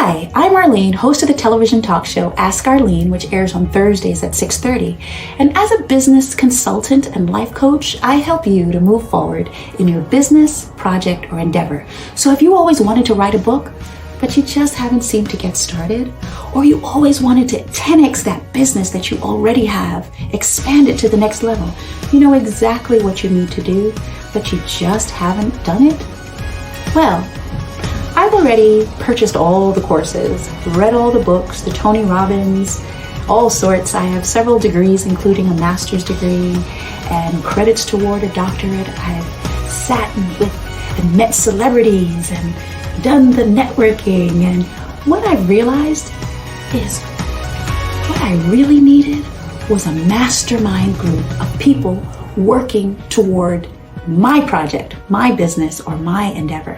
Hi, I'm Arlene, host of the television talk show Ask Arlene, which airs on Thursdays at 6:30. And as a business consultant and life coach, I help you to move forward in your business, project, or endeavor. So if you always wanted to write a book, but you just haven't seemed to get started, or you always wanted to 10x that business that you already have, expand it to the next level, you know exactly what you need to do, but you just haven't done it? Well, I've already purchased all the courses, read all the books, the Tony Robbins, all sorts. I have several degrees, including a master's degree and credits toward a doctorate. I've sat with and met celebrities and done the networking. And what I realized is what I really needed was a mastermind group of people working toward my project, my business, or my endeavor.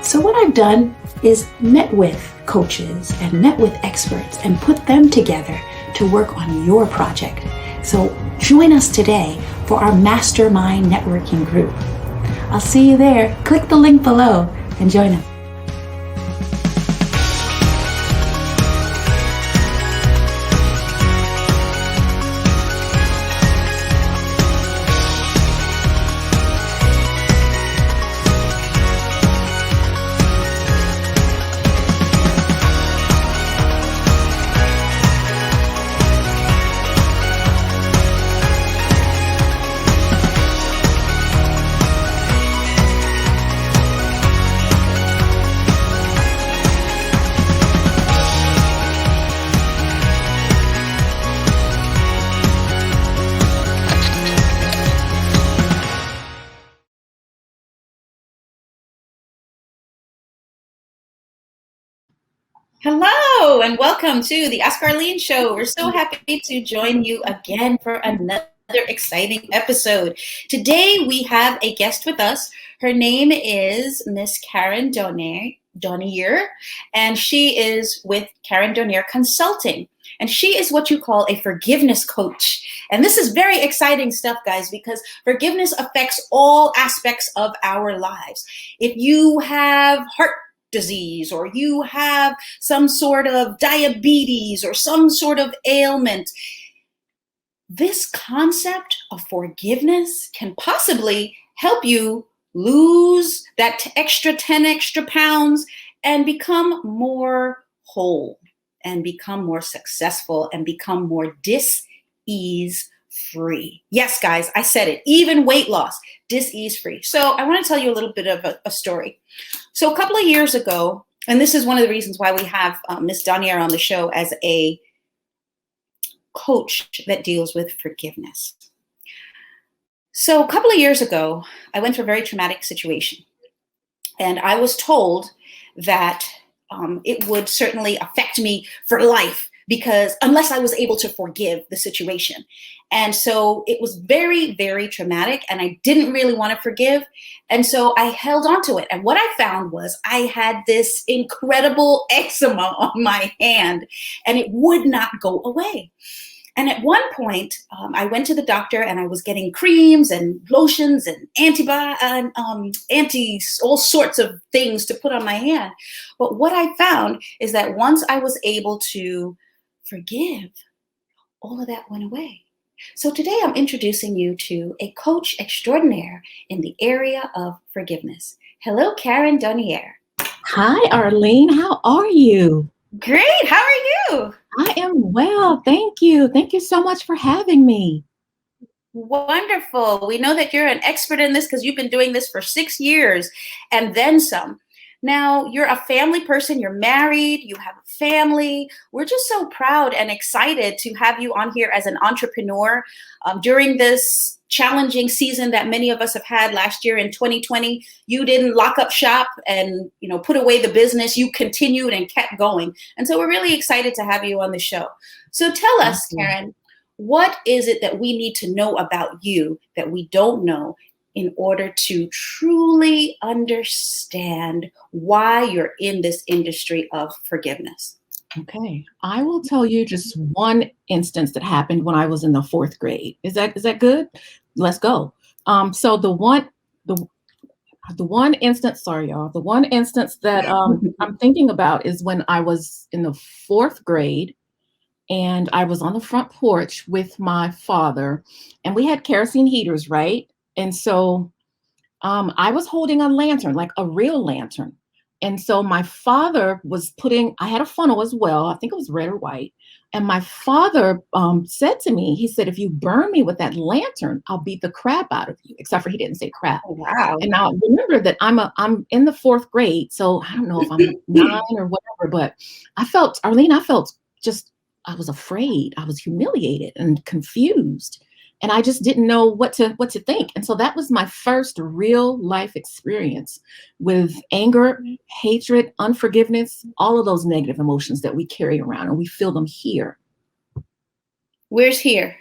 So what I've done is met with coaches and met with experts and put them together to work on your project. So join us today for our Mastermind networking group. I'll see you there. Click the link below and join us. Hello and welcome to the Ask Arlene Show. We're so happy to join you again for another exciting episode. Today we have a guest with us. Her name is Miss Karen Doniere, and she is with Karen Doniere Consulting. And she is what you call a forgiveness coach. And this is very exciting stuff, guys, because forgiveness affects all aspects of our lives. If you have heart disease, or you have some sort of diabetes or some sort of ailment, this concept of forgiveness can possibly help you lose that extra 10 extra pounds and become more whole and become more successful and become more dis-ease free. Yes, guys, I said it. Even weight loss, dis-ease free. So I want to tell you a little bit of a story. So a couple of years ago, and this is one of the reasons why we have Miss Doniere on the show as a coach that deals with forgiveness. So a couple of years ago, I went through a very traumatic situation, and I was told that it would certainly affect me for life, because unless I was able to forgive the situation. And so it was very, very traumatic, and I didn't really want to forgive. And so I held on to it. And what I found was I had this incredible eczema on my hand, and it would not go away. And at one point, I went to the doctor, and I was getting creams and lotions and all sorts of things to put on my hand. But what I found is that once I was able to forgive, all of that went away. So today I'm introducing you to a coach extraordinaire in the area of forgiveness. Hello, Karen Doniere. Hi, Arlene. How are you? Great. How are you? I am well. Thank you. Thank you so much for having me. Wonderful. We know that you're an expert in this because you've been doing this for 6 years and then some. Now, you're a family person, you're married, you have a family. We're just so proud and excited to have you on here as an entrepreneur during this challenging season that many of us have had last year in 2020. You didn't lock up shop and, put away the business. You continued and kept going. And so we're really excited to have you on the show. So tell us, Karen, what is it that we need to know about you that we don't know in order to truly understand why you're in this industry of forgiveness? Okay, I will tell you just one instance that happened when I was in the 4th grade. Is that good? Let's go. So The one instance, sorry, y'all, the one instance that I'm thinking about is when I was in the 4th grade and I was on the front porch with my father, and we had kerosene heaters, right? And so I was holding a lantern, like a real lantern. And so my father was I had a funnel as well. I think it was red or white. And my father said to me, he said, if you burn me with that lantern, I'll beat the crap out of you, except for he didn't say crap. Oh, wow. And now remember that I'm in the 4th grade. So I don't know if I'm 9 or whatever, but Arlene, I was afraid. I was humiliated and confused. And I just didn't know what to think. And so that was my first real life experience with anger, hatred, unforgiveness, all of those negative emotions that we carry around, and we feel them here. Where's here?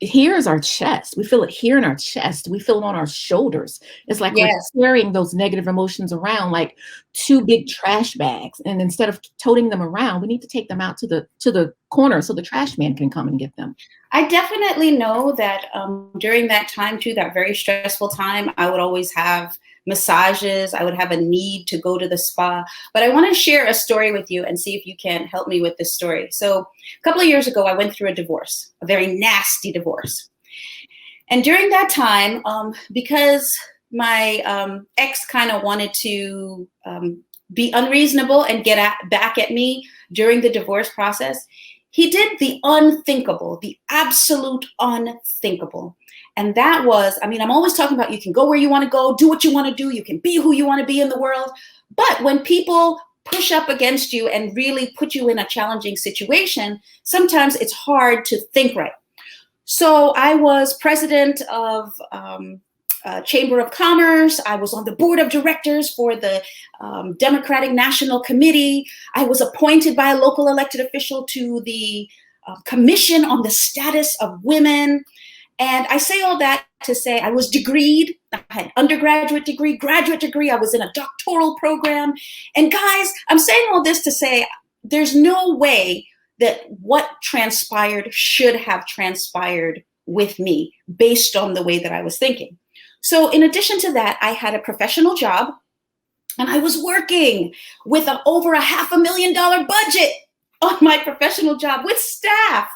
Here is our chest. We feel it here in our chest. We feel it on our shoulders. It's like we're carrying those negative emotions around like 2 big trash bags. And instead of toting them around, we need to take them out to the corner so the trash man can come and get them. I definitely know that during that time too, that very stressful time, I would always have massages. I would have a need to go to the spa. But I want to share a story with you and see if you can help me with this story. So a couple of years ago, I went through a divorce, a very nasty divorce. And during that time, because my ex kind of wanted to be unreasonable and get back at me during the divorce process, he did the unthinkable, the absolute unthinkable. And that was, I'm always talking about you can go where you want to go, do what you want to do, you can be who you want to be in the world. But when people push up against you and really put you in a challenging situation, sometimes it's hard to think right. So I was president of Chamber of Commerce. I was on the board of directors for the Democratic National Committee. I was appointed by a local elected official to the Commission on the Status of Women. And I say all that to say I was degreed. I had undergraduate degree, graduate degree. I was in a doctoral program. And guys, I'm saying all this to say there's no way that what transpired should have transpired with me based on the way that I was thinking. So in addition to that, I had a professional job and I was working with over $500,000 budget on my professional job with staff.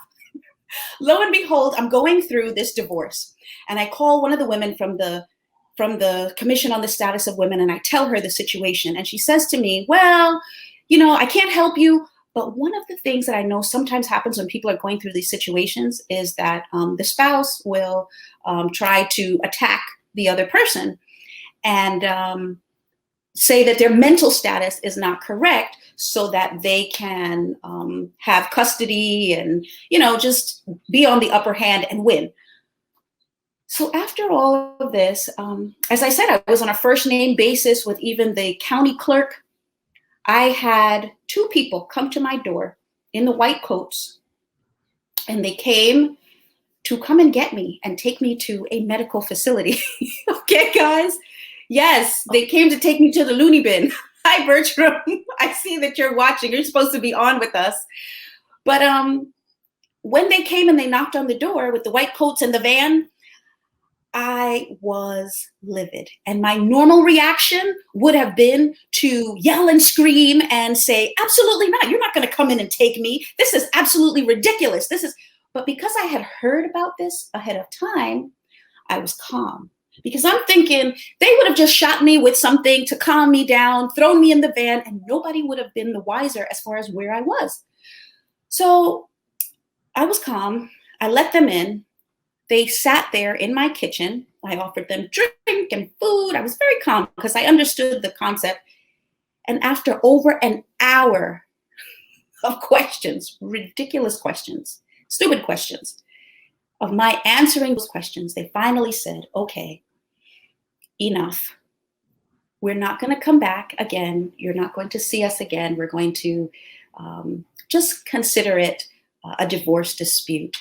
Lo and behold, I'm going through this divorce and I call one of the women from the Commission on the Status of Women and I tell her the situation. And she says to me, well, I can't help you. But one of the things that I know sometimes happens when people are going through these situations is that the spouse will try to attack the other person and say that their mental status is not correct so that they can have custody and, just be on the upper hand and win. So after all of this, as I said, I was on a first name basis with even the county clerk. I had 2 people come to my door in the white coats, and they came to come and get me and take me to a medical facility. Okay, guys? Yes, they came to take me to the loony bin. Hi, Bertram. I see that you're watching. You're supposed to be on with us. But when they came and they knocked on the door with the white coats and the van, I was livid. And my normal reaction would have been to yell and scream and say, absolutely not. You're not going to come in and take me. This is absolutely ridiculous. But because I had heard about this ahead of time, I was calm. Because I'm thinking they would have just shot me with something to calm me down, thrown me in the van, and nobody would have been the wiser as far as where I was. So I was calm. I let them in. They sat there in my kitchen. I offered them drink and food. I was very calm because I understood the concept. And after over an hour of questions, ridiculous questions, stupid questions, of my answering those questions, they finally said, okay, enough. We're not going to come back again. You're not going to see us again. We're going to just consider it a divorce dispute.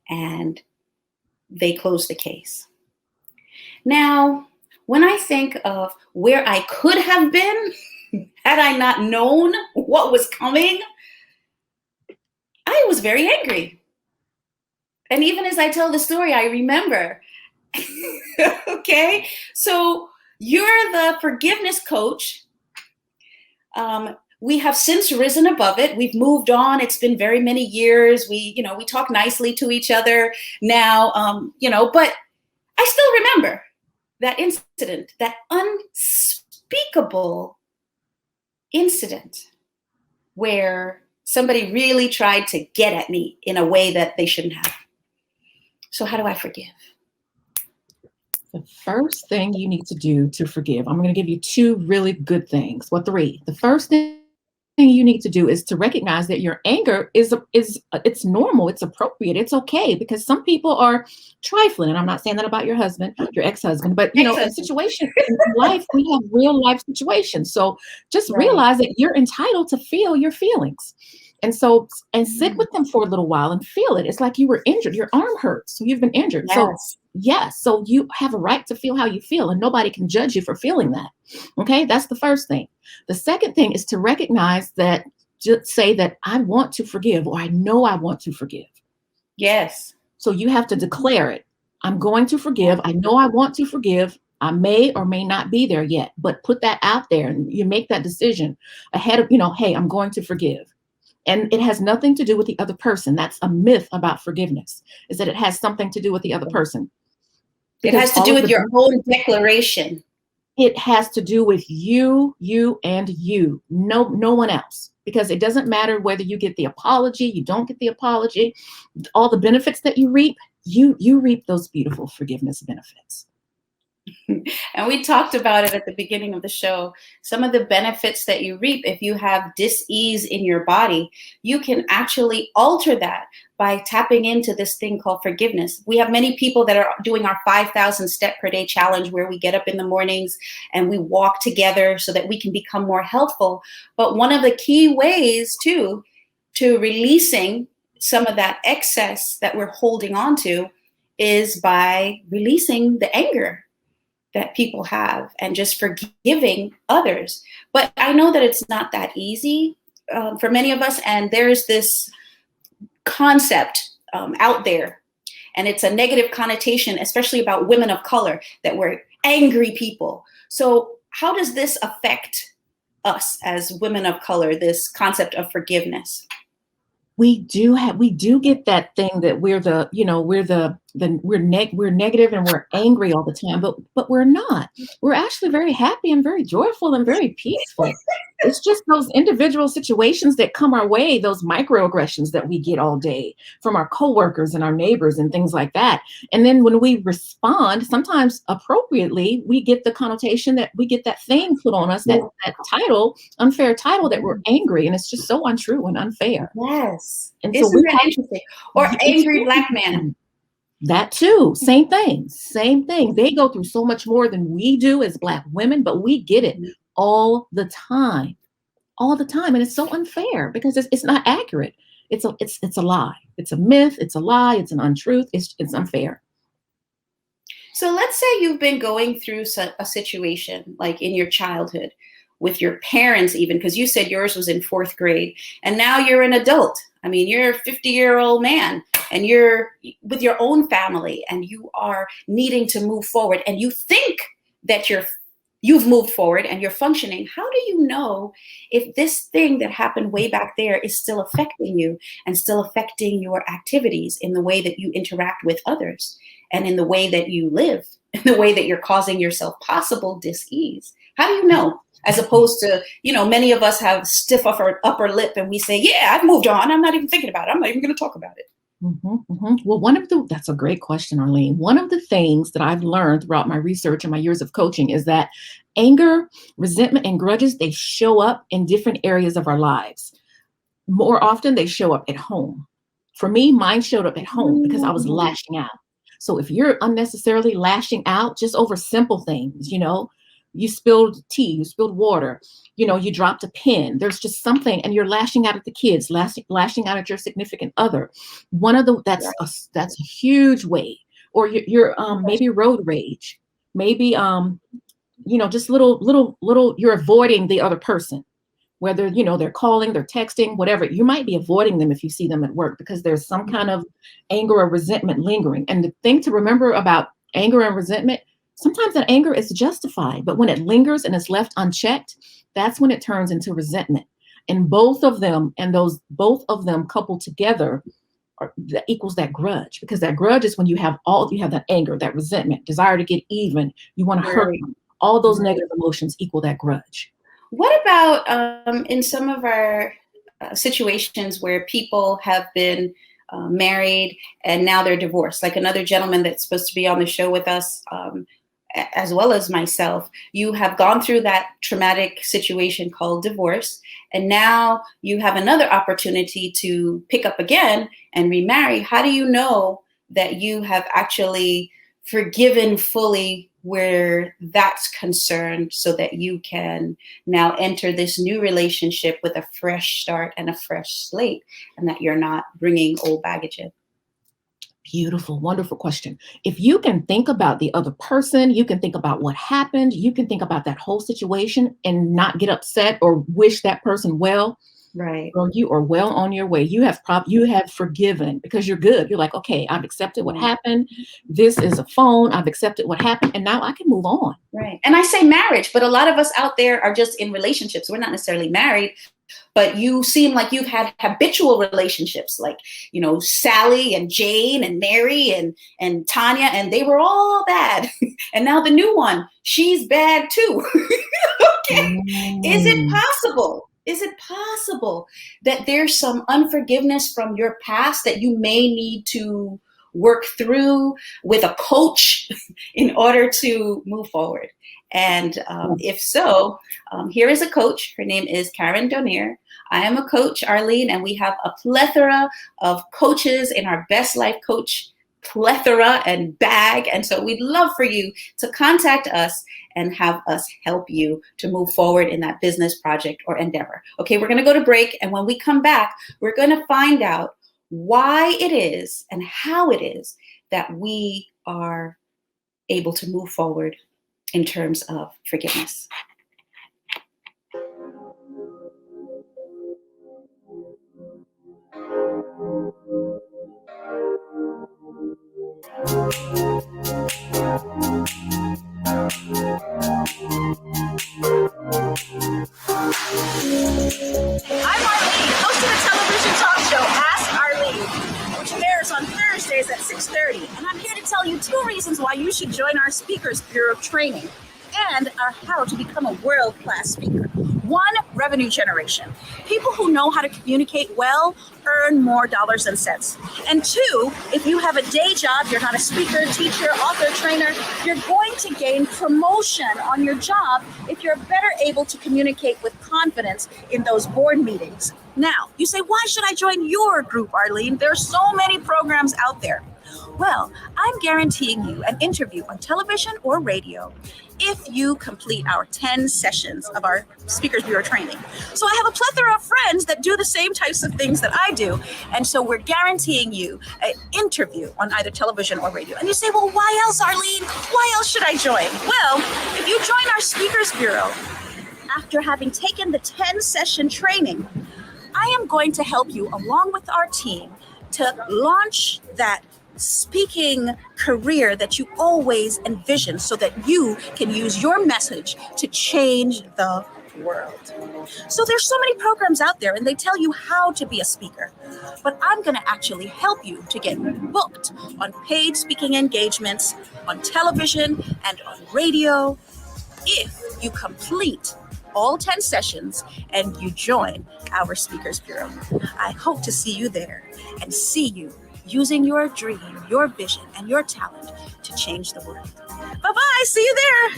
And they closed the case. Now, when I think of where I could have been had I not known what was coming, I was very angry. And even as I tell the story, I remember. Okay, so You're the forgiveness coach. We have since risen above it. We've moved on. It's been very many years. We talk nicely to each other now, but I still remember that incident, that unspeakable incident where somebody really tried to get at me in a way that they shouldn't have. So how do I forgive? The first thing you need to do to forgive, I'm going to give you two really good things. Well, three. The first thing you need to do is to recognize that your anger is it's normal, it's appropriate, it's okay, because some people are trifling, and I'm not saying that about your husband, your ex-husband, but in situations in life, we have real life situations. So just realize that you're entitled to feel your feelings. And sit with them for a little while and feel it. It's like you were injured. Your arm hurts. So you've been injured. Yes. So you have a right to feel how you feel, and nobody can judge you for feeling that. Okay. That's the first thing. The second thing is to recognize that, just say that I want to forgive, or I know I want to forgive. Yes. So you have to declare it. I'm going to forgive. I know I want to forgive. I may or may not be there yet, but put that out there, and you make that decision ahead of, hey, I'm going to forgive. And it has nothing to do with the other person. That's a myth about forgiveness, is that it has something to do with the other person. It has to do with your own declaration. It has to do with you, and you. No one else. Because it doesn't matter whether you get the apology, you don't get the apology, all the benefits that you reap, you reap those beautiful forgiveness benefits. And we talked about it at the beginning of the show. Some of the benefits that you reap if you have dis-ease in your body, you can actually alter that by tapping into this thing called forgiveness. We have many people that are doing our 5,000 step per day challenge, where we get up in the mornings and we walk together so that we can become more healthful. But one of the key ways to releasing some of that excess that we're holding on to is by releasing the anger that people have and just forgiving others. But I know that it's not that easy for many of us. And there's this concept out there, and it's a negative connotation, especially about women of color, that we're angry people. So how does this affect us as women of color, this concept of forgiveness? We do get that thing that we're negative and we're angry all the time, but we're not. We're actually very happy and very joyful and very peaceful. It's just those individual situations that come our way, those microaggressions that we get all day from our coworkers and our neighbors and things like that. And then when we respond, sometimes appropriately, we get the connotation that we get that thing put on us, that title, unfair title, that we're angry. And it's just so untrue and unfair. Yes. And Isn't that interesting? Or angry Black man. That too. Same thing. They go through so much more than we do as Black women, but we get it all the time. And it's so unfair because it's not accurate. It's a lie. It's a myth. It's a lie. It's an untruth. It's unfair. So let's say you've been going through a situation like in your childhood with your parents, even, because you said yours was in 4th grade, and now you're an adult. I mean, you're a 50-year-old man and you're with your own family and you are needing to move forward, and you think that you've moved forward and you're functioning. How do you know if this thing that happened way back there is still affecting you and still affecting your activities in the way that you interact with others and in the way that you live, in the way that you're causing yourself possible dis-ease? How do you know? As opposed to, many of us have stiff upper lip and we say, yeah, I've moved on. I'm not even thinking about it. I'm not even going to talk about it. Well, that's a great question, Arlene. One of the things that I've learned throughout my research and my years of coaching is that anger, resentment, and grudges, they show up in different areas of our lives. More often, they show up at home. For me, mine showed up at home because I was lashing out. So if you're unnecessarily lashing out just over simple things, you spilled tea, you spilled water, you dropped a pen, there's just something, and you're lashing out at the kids, lashing out at your significant other. That's a huge way. Or you're maybe road rage, maybe just little you're avoiding the other person, whether they're calling, they're texting, whatever. You might be avoiding them if you see them at work because there's some kind of anger or resentment lingering. And the thing to remember about anger and resentment, sometimes that anger is justified, but when it lingers and is left unchecked, that's when it turns into resentment. And both of them coupled together that equals that grudge, because that grudge is when you have that anger, that resentment, desire to get even, you want to hurt them. All those negative emotions equal that grudge. What about in some of our situations where people have been married and now they're divorced, like another gentleman that's supposed to be on the show with us, as well as myself? You have gone through that traumatic situation called divorce, and now you have another opportunity to pick up again and remarry. How do you know that you have actually forgiven fully where that's concerned, so that you can now enter this new relationship with a fresh start and a fresh slate, and that you're not bringing old baggage in? Beautiful, wonderful question. If you can think about the other person, you can think about what happened, you can think about that whole situation and not get upset or wish that person well, right? Girl, you are well on your way. You have forgiven, because you're good. You're like, okay, I've accepted what happened. This is a phone. I've accepted what happened, and now I can move on. Right. And I say marriage, but a lot of us out there are just in relationships. We're not necessarily married, but you seem like you've had habitual relationships, like, you know, Sally and Jane and Mary and Tanya, and they were all bad. And now the new one, she's bad too. Okay. Is it possible? Is it possible that there's some unforgiveness from your past that you may need to work through with a coach in order to move forward? And if so, here is a coach. Her name is Karen Doniere. I am a coach, Arlene, and we have a plethora of coaches in our Best Life Coach plethora and bag. And so we'd love for you to contact us and have us help you to move forward in that business project or endeavor. Okay, we're going to go to break. And when we come back, we're going to find out why it is and how it is that we are able to move forward in terms of forgiveness. I'm Arlene, host of the television talk show Ask Arlene, which airs on Thursdays at 6:30. And I'm here to tell you 2 reasons why you should join our Speakers Bureau training and how to become a world-class speaker. 1, revenue generation. People who know how to communicate well earn more dollars and cents. And 2, if you have a day job, you're not a speaker, teacher, author, trainer, you're going to gain promotion on your job if you're better able to communicate with confidence in those board meetings. Now, you say, why should I join your group, Arlene? There are so many programs out there. Well, I'm guaranteeing you an interview on television or radio if you complete our 10 sessions of our Speakers Bureau training. So I have a plethora of friends that do the same types of things that I do. And so we're guaranteeing you an interview on either television or radio. And you say, well, why else, Arlene? Why else should I join? Well, if you join our Speakers Bureau, after having taken the 10-session training, I am going to help you, along with our team, to launch that speaking career that you always envisioned, so that you can use your message to change the world. So there's so many programs out there and they tell you how to be a speaker, but I'm going to actually help you to get booked on paid speaking engagements on television and on radio if you complete all 10 sessions and you join our Speakers Bureau. I hope to see you there and see you using your dream, your vision, and your talent to change the world. Bye-bye. See you there.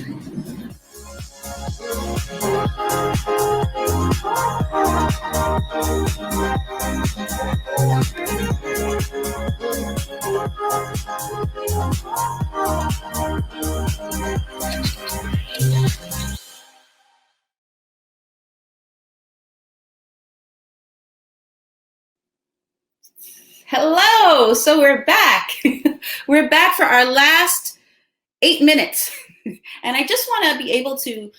Hello. So we're back. We're back for our last 8 minutes. And I just want to be able to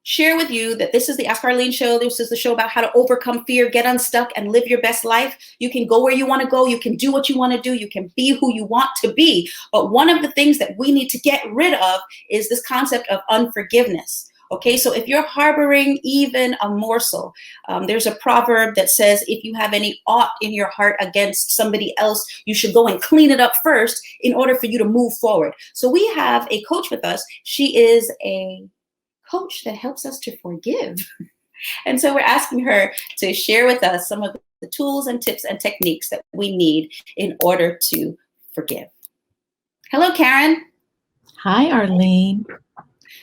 share with you that this is the Ask Arlene Show. This is the show about how to overcome fear, get unstuck, and live your best life. You can go where you want to go. You can do what you want to do. You can be who you want to be. But one of the things that we need to get rid of is this concept of unforgiveness. Okay, so if you're harboring even a morsel, there's a proverb that says, if you have any aught in your heart against somebody else, you should go and clean it up first in order for you to move forward. So we have a coach with us. She is a coach that helps us to forgive. And so we're asking her to share with us some of the tools and tips and techniques that we need in order to forgive. Hello, Karen. Hi, Arlene.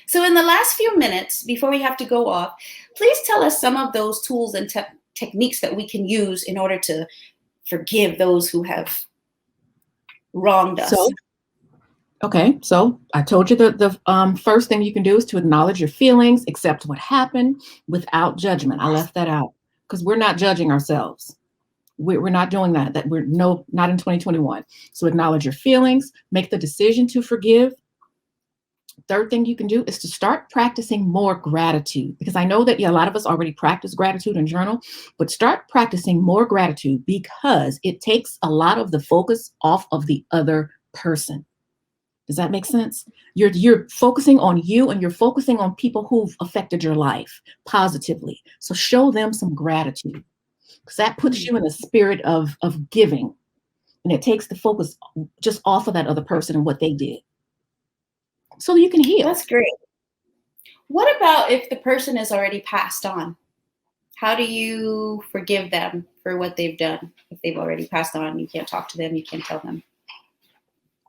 So in the last few minutes, before we have to go off, please tell us some of those tools and techniques that we can use in order to forgive those who have wronged us. So I told you the first thing you can do is to acknowledge your feelings, accept what happened without judgment. I left that out because we're not judging ourselves. We're not doing that. Not in 2021. So acknowledge your feelings, make the decision to forgive. Third thing you can do is to start practicing more gratitude, because I know that a lot of us already practice gratitude and journal, but start practicing more gratitude because it takes a lot of the focus off of the other person. Does that make sense? You're focusing on you, and you're focusing on people who've affected your life positively. So show them some gratitude, because that puts you in a spirit of giving, and it takes the focus just off of that other person and what they did, so you can heal. That's great. What about if the person is already passed on? How do you forgive them for what they've done? If they've already passed on, you can't talk to them, you can't tell them.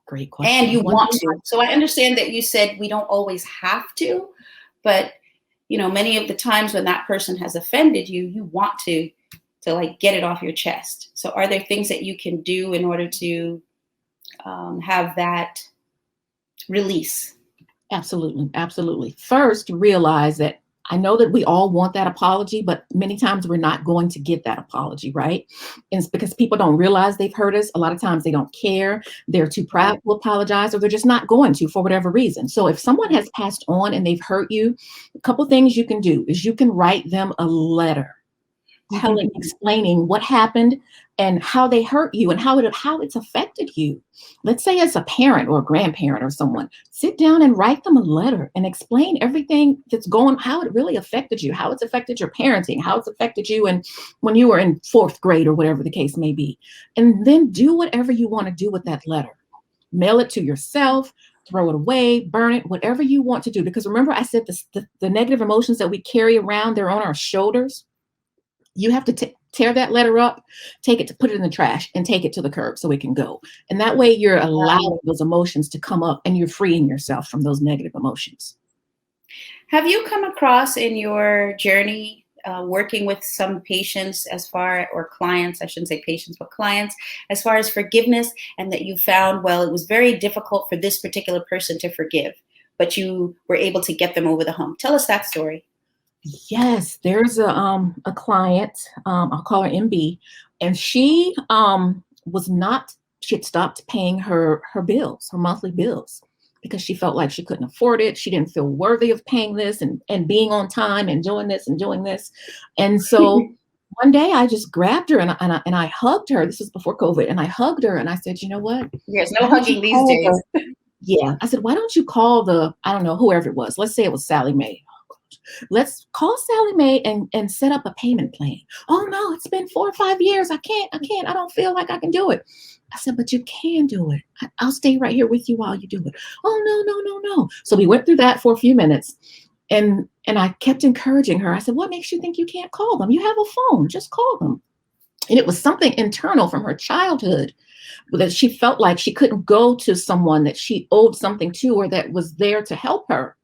Great question. And you want to. So I understand that you said we don't always have to, but many of the times when that person has offended you, you want to like get it off your chest. So are there things that you can do in order to have that release? Absolutely. First, realize that I know that we all want that apology, but many times we're not going to get that apology, right? And it's because people don't realize they've hurt us. A lot of times they don't care. They're too proud to apologize, or they're just not going to for whatever reason. So if someone has passed on and they've hurt you, a couple things you can do is you can write them a letter explaining what happened and how they hurt you and how it's affected you. Let's say it's a parent or a grandparent or someone. Sit down and write them a letter and explain everything that's how it really affected you, how it's affected your parenting, how it's affected you and when you were in 4th grade or whatever the case may be. And then do whatever you want to do with that letter. Mail it to yourself, throw it away, burn it, whatever you want to do. Because remember I said the negative emotions that we carry around, they're on our shoulders. You have to tear that letter up, put it in the trash, and take it to the curb so it can go. And that way you're allowing those emotions to come up and you're freeing yourself from those negative emotions. Have you come across in your journey working with some patients or clients, I shouldn't say patients, but clients, as far as forgiveness, and that you found, it was very difficult for this particular person to forgive, but you were able to get them over the hump? Tell us that story. Yes, there's a client, I'll call her MB, and she had stopped paying her bills, her monthly bills, because she felt like she couldn't afford it. She didn't feel worthy of paying this and being on time and doing this and doing this. And so one day I just grabbed her and I hugged her. This was before COVID. And I hugged her and I said, you know what? There's no hugging these days. Yeah. I said, why don't you call whoever it was. Let's say it was Sally Mae. Let's call Sally Mae and set up a payment plan. Oh no, it's been 4 or 5 years. I can't. I don't feel like I can do it. I said, but you can do it. I'll stay right here with you while you do it. Oh, no. So we went through that for a few minutes and I kept encouraging her. I said, what makes you think you can't call them? You have a phone, just call them. And it was something internal from her childhood that she felt like she couldn't go to someone that she owed something to or that was there to help her.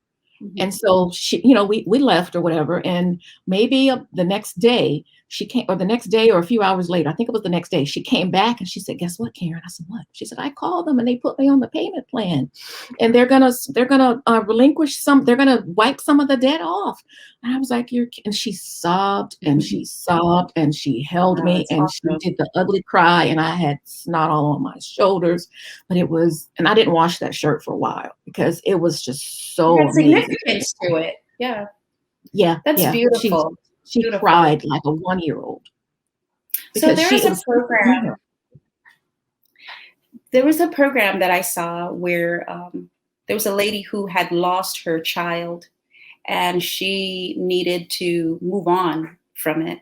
And so she, we left or whatever. And maybe the next day she came, or the next day or a few hours later, I think it was the next day, she came back and she said, guess what, Karen? I said, what? She said, I called them and they put me on the payment plan and they're going to relinquish they're going to wipe some of the debt off. And I was like, and she sobbed and she sobbed and she held me and awesome. She did the ugly cry and I had snot all on my shoulders, but and I didn't wash that shirt for a while because it was just so significance to it. Yeah. Yeah, That's yeah. beautiful. She Beautiful. cried like a 1-year-old. So there was a program. There was a program that I saw where there was a lady who had lost her child, and she needed to move on from it.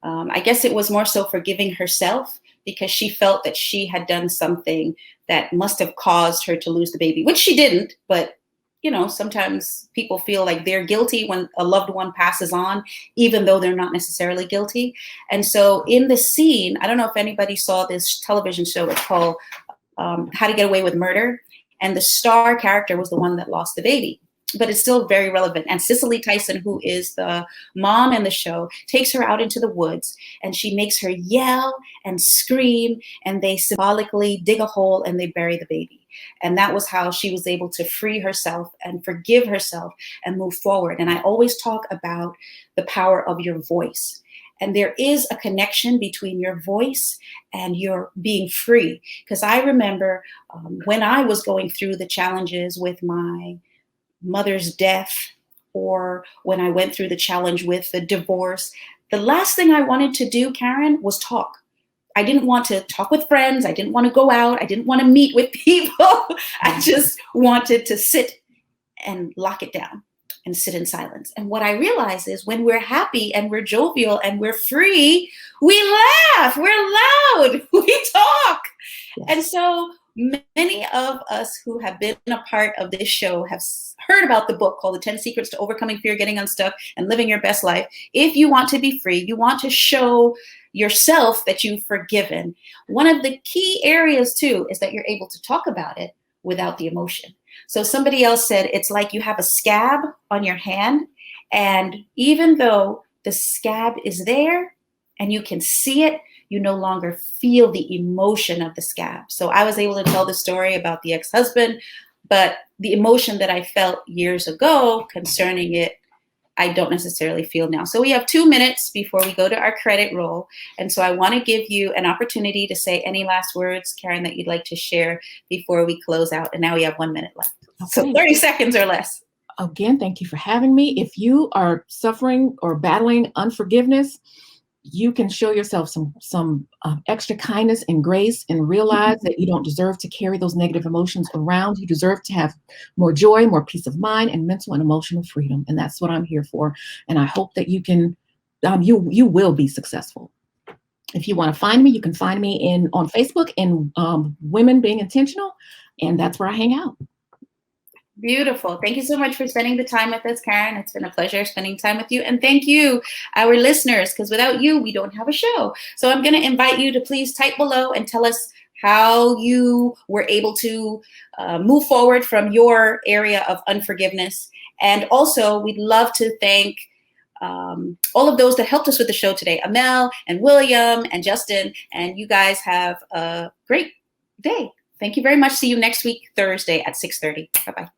I guess it was more so forgiving herself, because she felt that she had done something that must have caused her to lose the baby, which she didn't. But, you know, sometimes people feel like they're guilty when a loved one passes on, even though they're not necessarily guilty. And so in the scene, I don't know if anybody saw this television show. It's called How to Get Away with Murder. And the star character was the one that lost the baby. But it's still very relevant. And Cicely Tyson, who is the mom in the show, takes her out into the woods, and she makes her yell and scream, and they symbolically dig a hole and they bury the baby. And that was how she was able to free herself and forgive herself and move forward. And I always talk about the power of your voice. And there is a connection between your voice and your being free. Because I remember when I was going through the challenges with my mother's death, or when I went through the challenge with the divorce, the last thing I wanted to do, Karen, was talk. I didn't want to talk with friends. I didn't want to go out. I didn't want to meet with people. I just wanted to sit and lock it down and sit in silence. And what I realize is when we're happy and we're jovial and we're free, we laugh, we're loud, we talk. Yes. And so many of us who have been a part of this show have heard about the book called The 10 Secrets to Overcoming Fear, Getting Unstuck, and Living Your Best Life. If you want to be free, you want to show yourself that you've forgiven. One of the key areas too is that you're able to talk about it without the emotion. So somebody else said it's like you have a scab on your hand, and even though the scab is there and you can see it, you no longer feel the emotion of the scab. So I was able to tell the story about the ex-husband, but the emotion that I felt years ago concerning it, I don't necessarily feel now. So we have 2 minutes before we go to our credit roll. And so I want to give you an opportunity to say any last words, Karen, that you'd like to share before we close out. And now we have 1 minute left. Okay. So 30 seconds or less. Again, thank you for having me. If you are suffering or battling unforgiveness, you can show yourself some extra kindness and grace, and realize that you don't deserve to carry those negative emotions around. You deserve to have more joy, more peace of mind, and mental and emotional freedom. And that's what I'm here for. And I hope that you can, you will be successful. If you want to find me, you can find me on Facebook in Women Being Intentional, and that's where I hang out. Beautiful. Thank you so much for spending the time with us, Karen. It's been a pleasure spending time with you. And thank you, our listeners, because without you, we don't have a show. So I'm going to invite you to please type below and tell us how you were able to move forward from your area of unforgiveness. And also, we'd love to thank all of those that helped us with the show today, Amel and William and Justin. And you guys have a great day. Thank you very much. See you next week, Thursday at 6:30. Bye-bye.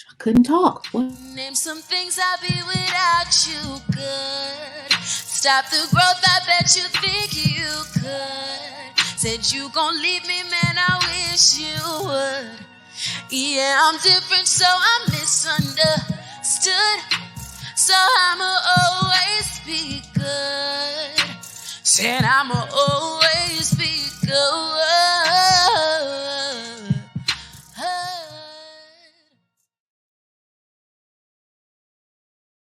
I couldn't talk. What? Name some things I'll be without you, good. Stop the growth, I bet you think you could. Said you gon' leave me, man, I wish you would. Yeah, I'm different, so I'm misunderstood. So I'ma always be good. Said I'ma always be good.